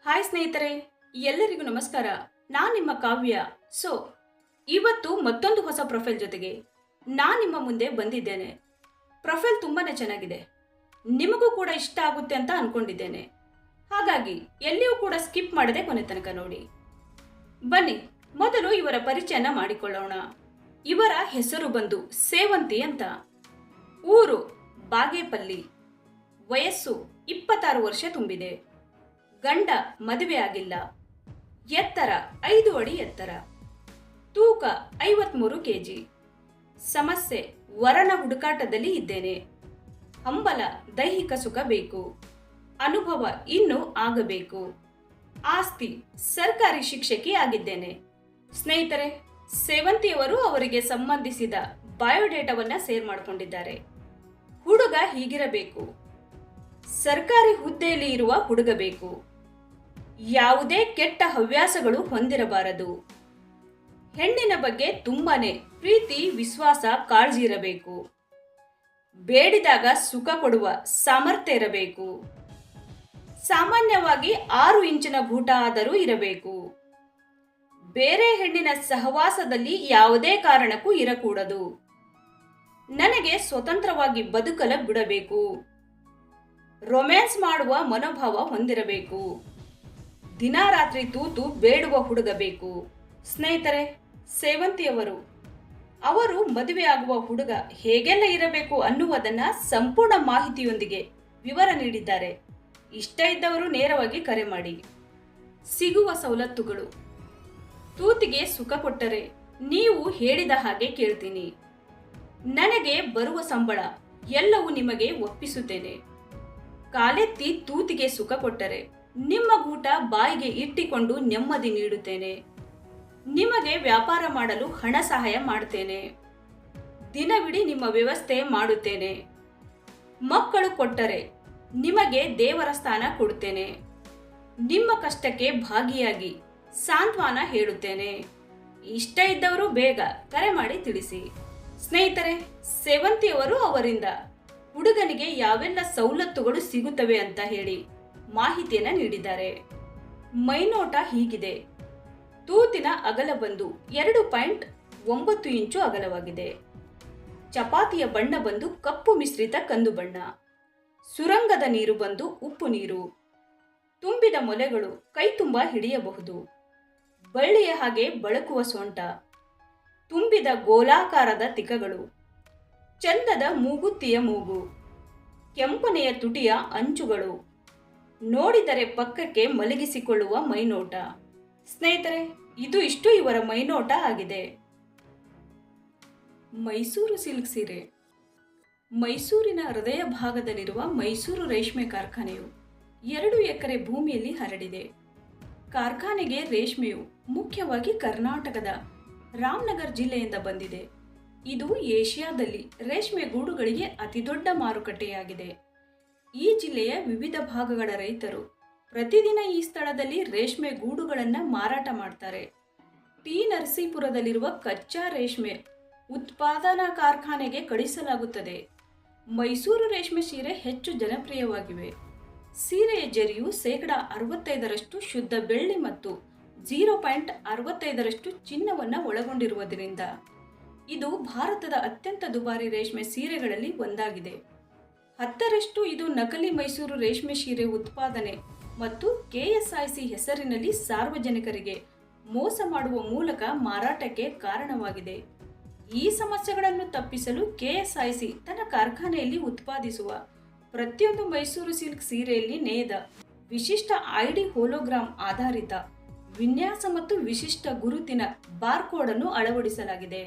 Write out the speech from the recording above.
Hi ಸ್ನೇಹಿತರೆ, ಎಲ್ಲರಿಗೂ ನಮಸ್ಕಾರ. ನಾನು ನಿಮ್ಮ ಕಾವ್ಯ. ಸೊ ಇವತ್ತು ಮತ್ತೊಂದು ಹೊಸ ಪ್ರೊಫೈಲ್ ಜೊತೆಗೆ ನಾನು ನಿಮ್ಮ ಮುಂದೆ ಬಂದಿದ್ದೇನೆ. ಪ್ರೊಫೈಲ್ ತುಂಬಾನೇ ಚೆನ್ನಾಗಿದೆ, ನಿಮಗೂ ಕೂಡ ಇಷ್ಟ ಆಗುತ್ತೆ ಅಂತ ಅನ್ಕೊಂಡಿದ್ದೇನೆ. ಹಾಗಾಗಿ ಎಲ್ಲಿಯೂ ಕೂಡ ಸ್ಕಿಪ್ ಮಾಡದೆ ಕೊನೆ ತನಕ ನೋಡಿ. ಬನ್ನಿ ಮೊದಲು ಇವರ ಪರಿಚಯನ ಮಾಡಿಕೊಳ್ಳೋಣ. ಇವರ ಹೆಸರು ಬಂದು ಸೇವಂತಿ ಅಂತ. ಊರು ಬಾಗೇಪಲ್ಲಿ. ವಯಸ್ಸು 26 ವರ್ಷ ತುಂಬಿದೆ. ಗಂಡ ಮದುವೆ ಆಗಿಲ್ಲ. ಎತ್ತರ 5 ಅಡಿ ಎತ್ತರ. ತೂಕ 53 ಕೆಜಿ. ಸಮಸ್ಯೆ ವರನ ಹುಡುಕಾಟದಲ್ಲಿ ಇದ್ದೇನೆ. ಹಂಬಲ ದೈಹಿಕ ಸುಖ ಬೇಕು. ಅನುಭವ ಇನ್ನೂ ಆಗಬೇಕು. ಆಸ್ತಿ ಸರ್ಕಾರಿ ಶಿಕ್ಷಕಿ ಆಗಿದ್ದೇನೆ. ಸ್ನೇಹಿತರೆ, ಸೇವಂತಿಯವರು ಅವರಿಗೆ ಸಂಬಂಧಿಸಿದ ಬಯೋಡೇಟಾವನ್ನ ಶೇರ್ ಮಾಡಿಕೊಂಡಿದ್ದಾರೆ. ಹುಡುಗ ಹೀಗಿರಬೇಕು. ಸರ್ಕಾರಿ ಹುದ್ದೆಯಲ್ಲಿ ಇರುವ ಹುಡುಗ ಬೇಕು. ಯಾವುದೇ ಕೆಟ್ಟ ಹವ್ಯಾಸಗಳು ಹೊಂದಿರಬಾರದು. ಹೆಣ್ಣಿನ ಬಗ್ಗೆ ತುಂಬಾನೇ ಪ್ರೀತಿ, ವಿಶ್ವಾಸ, ಕಾಳಜಿ ಇರಬೇಕು. ಬೇಡಿದಾಗ ಸುಖ ಕೊಡುವ ಸಾಮರ್ಥ್ಯ ಇರಬೇಕು. ಸಾಮಾನ್ಯವಾಗಿ 6 ಇಂಚಿನ ಗೂಟ ಆದರೂ ಇರಬೇಕು. ಬೇರೆ ಹೆಣ್ಣಿನ ಸಹವಾಸದಲ್ಲಿ ಯಾವುದೇ ಕಾರಣಕ್ಕೂ ಇರಕೂಡದು. ನನಗೆ ಸ್ವತಂತ್ರವಾಗಿ ಬದುಕಲು ಬಿಡಬೇಕು. ರೊಮ್ಯಾನ್ಸ್ ಮಾಡುವ ಮನೋಭಾವ ಹೊಂದಿರಬೇಕು. ದಿನ ರಾತ್ರಿ ತೂತು ಬೇಡುವ ಹುಡುಗ ಬೇಕು. ಸ್ನೇಹಿತರೆ, ಸೇವಂತಿಯವರು ಅವರು ಮದುವೆಯಾಗುವ ಹುಡುಗ ಹೇಗೆಲ್ಲ ಇರಬೇಕು ಅನ್ನುವುದನ್ನ ಸಂಪೂರ್ಣ ಮಾಹಿತಿಯೊಂದಿಗೆ ವಿವರ ನೀಡಿದ್ದಾರೆ. ಇಷ್ಟ ಇದ್ದವರು ನೇರವಾಗಿ ಕರೆ ಮಾಡಿ. ಸಿಗುವ ಸವಲತ್ತುಗಳು: ತೂತಿಗೆ ಸುಖ ಕೊಟ್ಟರೆ ನೀವು ಹೇಳಿದ ಹಾಗೆ ಕೇಳ್ತೀನಿ. ನನಗೆ ಬರುವ ಸಂಬಳ ಎಲ್ಲವೂ ನಿಮಗೆ ಒಪ್ಪಿಸುತ್ತೇನೆ. ಕಾಲೆತ್ತಿ ತೂತಿಗೆ ಸುಖ ಕೊಟ್ಟರೆ ನಿಮ್ಮ ಗೂಟ ಬಾಯಿಗೆ ಇಟ್ಟಿಕೊಂಡು ನೆಮ್ಮದಿ ನೀಡುತ್ತೇನೆ. ನಿಮಗೆ ವ್ಯಾಪಾರ ಮಾಡಲು ಹಣ ಸಹಾಯ ಮಾಡುತ್ತೇನೆ. ದಿನವಿಡೀ ನಿಮ್ಮ ವ್ಯವಸ್ಥೆ ಮಾಡುತ್ತೇನೆ. ಮಕ್ಕಳು ಕೊಟ್ಟರೆ ನಿಮಗೆ ದೇವರ ಸ್ಥಾನ ಕೊಡುತ್ತೇನೆ. ನಿಮ್ಮ ಕಷ್ಟಕ್ಕೆ ಭಾಗಿಯಾಗಿ ಸಾಂತ್ವನ ಹೇಳುತ್ತೇನೆ. ಇಷ್ಟ ಇದ್ದವರು ಬೇಗ ಕರೆ ಮಾಡಿ ತಿಳಿಸಿ. ಸ್ನೇಹಿತರೆ, ಸೇವಂತಿಯವರು ಅವರಿಂದ ಹುಡುಗನಿಗೆ ಯಾವೆಲ್ಲ ಸವಲತ್ತುಗಳು ಸಿಗುತ್ತವೆ ಅಂತ ಹೇಳಿ ಮಾಹಿತಿಯನ್ನ ನೀಡಿದ್ದಾರೆ. ಮೈನೋಟ ಹೀಗಿದೆ. ತೂತಿನ ಅಗಲ ಬಂದು 2.9 ಇಂಚು ಅಗಲವಾಗಿದೆ. ಚಪಾತಿಯ ಬಣ್ಣ ಬಂದು ಕಪ್ಪು ಮಿಶ್ರಿತ ಕಂದು ಬಣ್ಣ. ಸುರಂಗದ ನೀರು ಬಂದು ಉಪ್ಪು ನೀರು. ತುಂಬಿದ ಮೊಲೆಗಳು ಕೈ ತುಂಬ ಹಿಡಿಯಬಹುದು. ಬಳ್ಳಿಯ ಹಾಗೆ ಬಳಕುವ ಸೊಂಟ. ತುಂಬಿದ ಗೋಲಾಕಾರದ ತಿಕಗಳು. ಚಂದದ ಮೂಗುತ್ತಿಯ ಮೂಗು. ಕೆಂಪನೆಯ ತುಟಿಯ ಅಂಚುಗಳು. ನೋಡಿದರೆ ಪಕ್ಕಕ್ಕೆ ಮಲಗಿಸಿಕೊಳ್ಳುವ ಮೈನೋಟ. ಸ್ನೇಹಿತರೆ, ಇಷ್ಟು ಇವರ ಮೈನೋಟ ಆಗಿದೆ. ಮೈಸೂರು ಸಿಲ್ಕ್ ಸೀರೆ. ಮೈಸೂರಿನ ಹೃದಯ ಭಾಗದಲ್ಲಿರುವ ಮೈಸೂರು ರೇಷ್ಮೆ ಕಾರ್ಖಾನೆಯು 2 ಎಕರೆ ಭೂಮಿಯಲ್ಲಿ ಹರಡಿದೆ. ಕಾರ್ಖಾನೆಗೆ ರೇಷ್ಮೆಯು ಮುಖ್ಯವಾಗಿ ಕರ್ನಾಟಕದ ರಾಮನಗರ ಜಿಲ್ಲೆಯಿಂದ ಬಂದಿದೆ. ಇದು ಏಷ್ಯಾದಲ್ಲಿ ರೇಷ್ಮೆ ಗೂಡುಗಳಿಗೆ ಅತಿದೊಡ್ಡ ಮಾರುಕಟ್ಟೆಯಾಗಿದೆ. ಈ ಜಿಲ್ಲೆಯ ವಿವಿಧ ಭಾಗಗಳ ರೈತರು ಪ್ರತಿದಿನ ಈ ಸ್ಥಳದಲ್ಲಿ ರೇಷ್ಮೆ ಗೂಡುಗಳನ್ನು ಮಾರಾಟ ಮಾಡ್ತಾರೆ. ಟಿ ನರಸೀಪುರದಲ್ಲಿರುವ ಕಚ್ಚಾ ರೇಷ್ಮೆ ಉತ್ಪಾದನಾ ಕಾರ್ಖಾನೆಗೆ ಕಳಿಸಲಾಗುತ್ತದೆ. ಮೈಸೂರು ರೇಷ್ಮೆ ಸೀರೆ ಹೆಚ್ಚು ಜನಪ್ರಿಯವಾಗಿವೆ. ಸೀರೆಯ ಜರಿಯು 65% ಶುದ್ಧ ಬೆಳ್ಳಿ ಮತ್ತು 0.65% ಚಿನ್ನವನ್ನು ಒಳಗೊಂಡಿರುವುದರಿಂದ ಇದು ಭಾರತದ ಅತ್ಯಂತ ದುಬಾರಿ ರೇಷ್ಮೆ ಸೀರೆಗಳಲ್ಲಿ ಒಂದಾಗಿದೆ. 10% ಇದು ನಕಲಿ ಮೈಸೂರು ರೇಷ್ಮೆ ಸೀರೆ ಉತ್ಪಾದನೆ ಮತ್ತು ಕೆಎಸ್ಐಸಿ ಹೆಸರಿನಲ್ಲಿ ಸಾರ್ವಜನಿಕರಿಗೆ ಮೋಸ ಮಾಡುವ ಮೂಲಕ ಮಾರಾಟಕ್ಕೆ ಕಾರಣವಾಗಿದೆ. ಈ ಸಮಸ್ಯೆಗಳನ್ನು ತಪ್ಪಿಸಲು ಕೆಎಸ್ಐಸಿ ತನ್ನ ಕಾರ್ಖಾನೆಯಲ್ಲಿ ಉತ್ಪಾದಿಸುವ ಪ್ರತಿಯೊಂದು ಮೈಸೂರು ಸಿಲ್ಕ್ ಸೀರೆಯಲ್ಲಿ ನೇಯ್ದ ವಿಶಿಷ್ಟ ಐಡಿ ಹೋಲೋಗ್ರಾಮ್ ಆಧಾರಿತ ವಿನ್ಯಾಸ ಮತ್ತು ವಿಶಿಷ್ಟ ಗುರುತಿನ ಬಾರ್ಕೋಡ್ ಅನ್ನು ಅಳವಡಿಸಲಾಗಿದೆ.